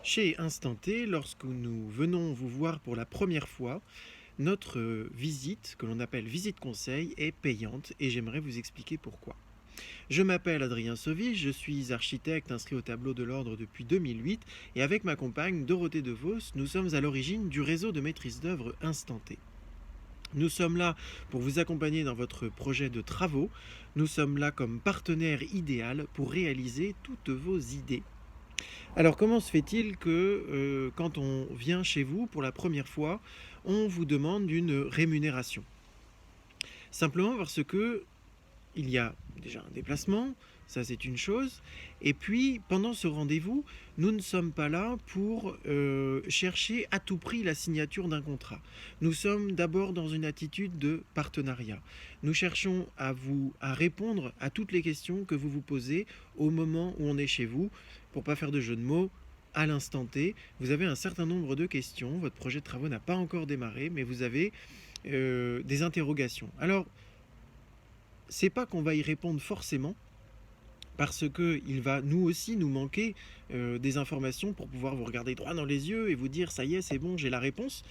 Chez Instant T, lorsque nous venons vous voir pour la première fois, notre visite, que l'on appelle visite conseil, est payante et j'aimerais vous expliquer pourquoi. Je m'appelle Adrien Sauvy, je suis architecte inscrit au tableau de l'ordre depuis 2008 et avec ma compagne Dorothée DeVos, nous sommes à l'origine du réseau de maîtrise d'œuvre Instant T. Nous sommes là pour vous accompagner dans votre projet de travaux, nous sommes là comme partenaire idéal pour réaliser toutes vos idées. Alors comment se fait-il que quand on vient chez vous pour la première fois, on vous demande une rémunération? Simplement parce que il y a déjà un déplacement, ça c'est une chose, et puis pendant ce rendez-vous, nous ne sommes pas là pour chercher à tout prix la signature d'un contrat. Nous sommes d'abord dans une attitude de partenariat. Nous cherchons à répondre à toutes les questions que vous vous posez au moment où on est chez vous, pour pas faire de jeu de mots. À l'instant T, vous avez un certain nombre de questions, votre projet de travaux n'a pas encore démarré, mais vous avez des interrogations. Alors, c'est pas qu'on va y répondre forcément, parce qu'il va nous aussi nous manquer des informations pour pouvoir vous regarder droit dans les yeux et vous dire ça y est, c'est bon, j'ai la réponse.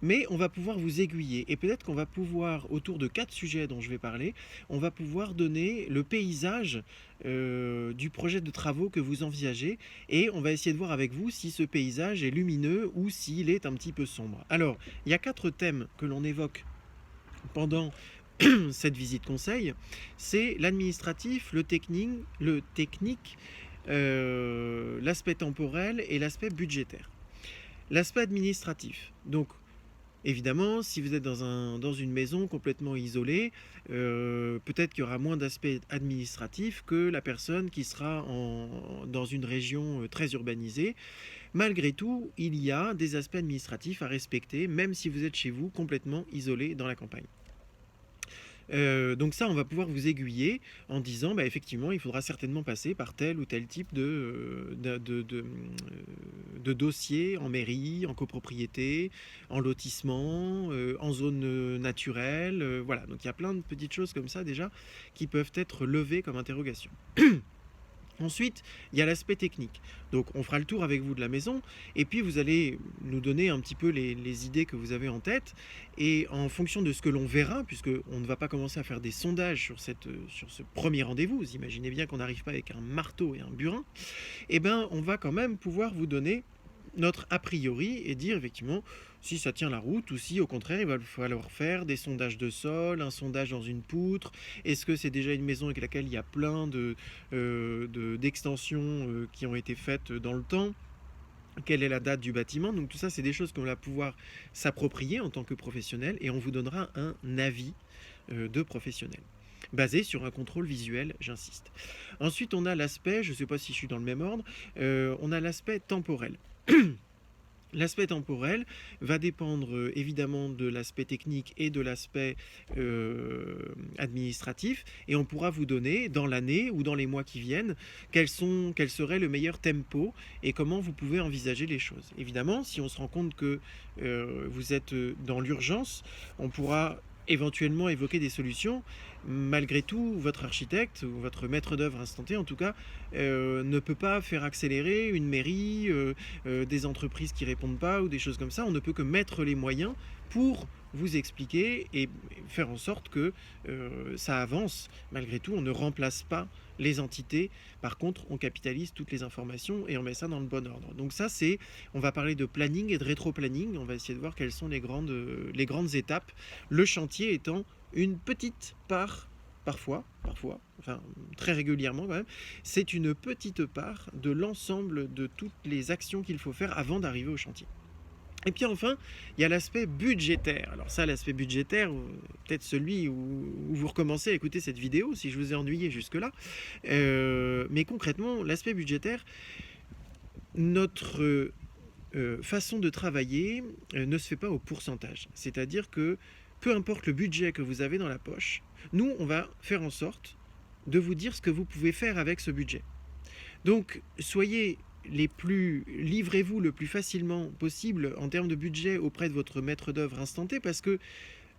Mais on va pouvoir vous aiguiller et peut-être qu'on va pouvoir, autour de 4 sujets dont je vais parler, on va pouvoir donner le paysage du projet de travaux que vous envisagez et on va essayer de voir avec vous si ce paysage est lumineux ou s'il est un petit peu sombre. Alors, il y a 4 thèmes que l'on évoque pendant cette visite conseil, c'est l'administratif, le technique, l'aspect temporel et l'aspect budgétaire. L'aspect administratif, donc évidemment, si vous êtes dans une maison complètement isolée, peut-être qu'il y aura moins d'aspect administratif que la personne qui sera dans une région très urbanisée. Malgré tout, il y a des aspects administratifs à respecter, même si vous êtes chez vous complètement isolé dans la campagne. Donc ça, on va pouvoir vous aiguiller en disant, bah, effectivement, il faudra certainement passer par tel ou tel type de dossier en mairie, en copropriété, en lotissement, en zone naturelle. Voilà, donc il y a plein de petites choses comme ça déjà qui peuvent être levées comme interrogation. Ensuite, il y a l'aspect technique. Donc, on fera le tour avec vous de la maison, et puis vous allez nous donner un petit peu les idées que vous avez en tête, et en fonction de ce que l'on verra, puisqu'on ne va pas commencer à faire des sondages sur ce premier rendez-vous, vous imaginez bien qu'on n'arrive pas avec un marteau et un burin, eh ben, on va quand même pouvoir vous donner notre a priori et dire effectivement si ça tient la route ou si au contraire il va falloir faire des sondages de sol, un sondage dans une poutre, est-ce que c'est déjà une maison avec laquelle il y a plein d'extensions qui ont été faites dans le temps, quelle est la date du bâtiment, donc tout ça c'est des choses qu'on va pouvoir s'approprier en tant que professionnel et on vous donnera un avis de professionnel basé sur un contrôle visuel, j'insiste. Ensuite, on a l'aspect, je ne sais pas si je suis dans le même ordre, on a l'aspect temporel. L'aspect temporel va dépendre évidemment de l'aspect technique et de l'aspect administratif et on pourra vous donner dans l'année ou dans les mois qui viennent quel serait le meilleur tempo et comment vous pouvez envisager les choses. Évidemment, si on se rend compte que vous êtes dans l'urgence, on pourra éventuellement évoquer des solutions. Malgré tout, votre architecte ou votre maître d'œuvre instanté, en tout cas, ne peut pas faire accélérer une mairie, des entreprises qui répondent pas ou des choses comme ça. On ne peut que mettre les moyens pour vous expliquer et faire en sorte que ça avance. Malgré tout, on ne remplace pas les entités. Par contre, on capitalise toutes les informations et on met ça dans le bon ordre. Donc ça, on va parler de planning et de rétro-planning. On va essayer de voir quelles sont les grandes étapes. Le chantier étant une petite part, parfois, enfin très régulièrement quand même, c'est une petite part de l'ensemble de toutes les actions qu'il faut faire avant d'arriver au chantier. Et puis enfin, il y a l'aspect budgétaire. Alors ça, l'aspect budgétaire, peut-être celui où vous recommencez à écouter cette vidéo, si je vous ai ennuyé jusque-là. Mais concrètement, l'aspect budgétaire, notre façon de travailler ne se fait pas au pourcentage. C'est-à-dire que peu importe le budget que vous avez dans la poche, nous, on va faire en sorte de vous dire ce que vous pouvez faire avec ce budget. Donc, livrez-vous le plus facilement possible en termes de budget auprès de votre maître d'œuvre instanté parce que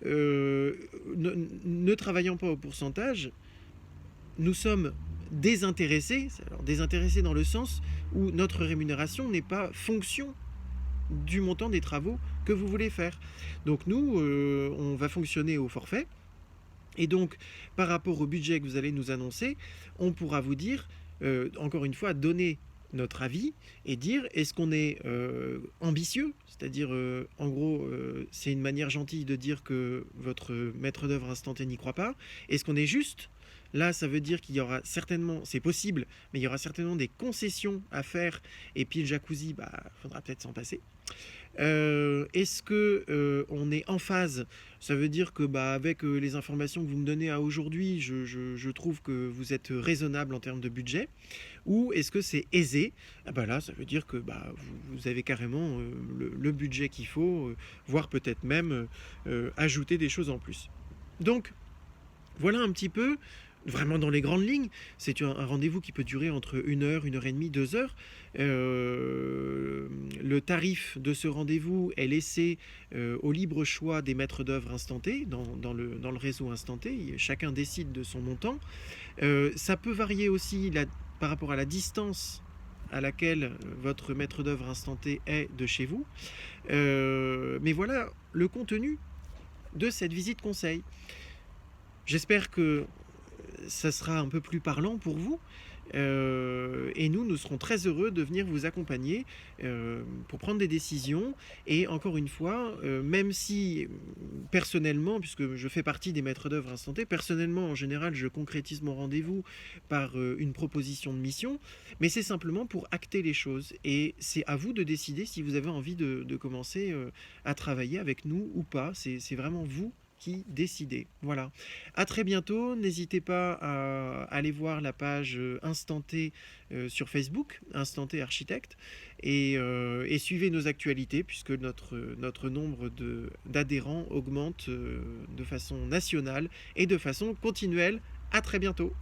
ne travaillant pas au pourcentage, nous sommes désintéressés. Alors, désintéressés dans le sens où notre rémunération n'est pas fonction du montant des travaux que vous voulez faire. Donc nous, on va fonctionner au forfait. Et donc, par rapport au budget que vous allez nous annoncer, on pourra vous dire, encore une fois, donner notre avis et dire est-ce qu'on est ambitieux, c'est-à-dire en gros c'est une manière gentille de dire que votre maître d'œuvre instantané n'y croit pas, est-ce qu'on est juste. Là, ça veut dire qu'il y aura certainement, c'est possible, mais il y aura certainement des concessions à faire, et puis le jacuzzi, bah, faudra peut-être s'en passer. Est-ce que on est en phase? Ça veut dire que bah, avec les informations que vous me donnez à aujourd'hui, je trouve que vous êtes raisonnable en termes de budget. Ou est-ce que c'est aisé? Ah bah là, ça veut dire que bah, vous avez carrément le budget qu'il faut, voire peut-être même ajouter des choses en plus. Donc, voilà un petit peu, vraiment dans les grandes lignes, c'est un rendez-vous qui peut durer entre 1 heure et demie, 2 heures. Le tarif de ce rendez-vous est laissé au libre choix des maîtres d'œuvre instantés dans le réseau instanté. Chacun décide de son montant. Ça peut varier aussi par rapport à la distance à laquelle votre maître d'œuvre instanté est de chez vous. Mais voilà le contenu de cette visite conseil. J'espère que ça sera un peu plus parlant pour vous. Et nous serons très heureux de venir vous accompagner pour prendre des décisions. Et encore une fois, même si personnellement, puisque je fais partie des maîtres d'œuvre instantés, personnellement en général je concrétise mon rendez-vous par une proposition de mission, mais c'est simplement pour acter les choses. Et c'est à vous de décider si vous avez envie de commencer à travailler avec nous ou pas. C'est vraiment vous qui décidez. Voilà. À très bientôt. N'hésitez pas à aller voir la page Instanté sur Facebook, Instanté Architecte, et suivez nos actualités puisque notre nombre d'adhérents augmente de façon nationale et de façon continuelle. À très bientôt.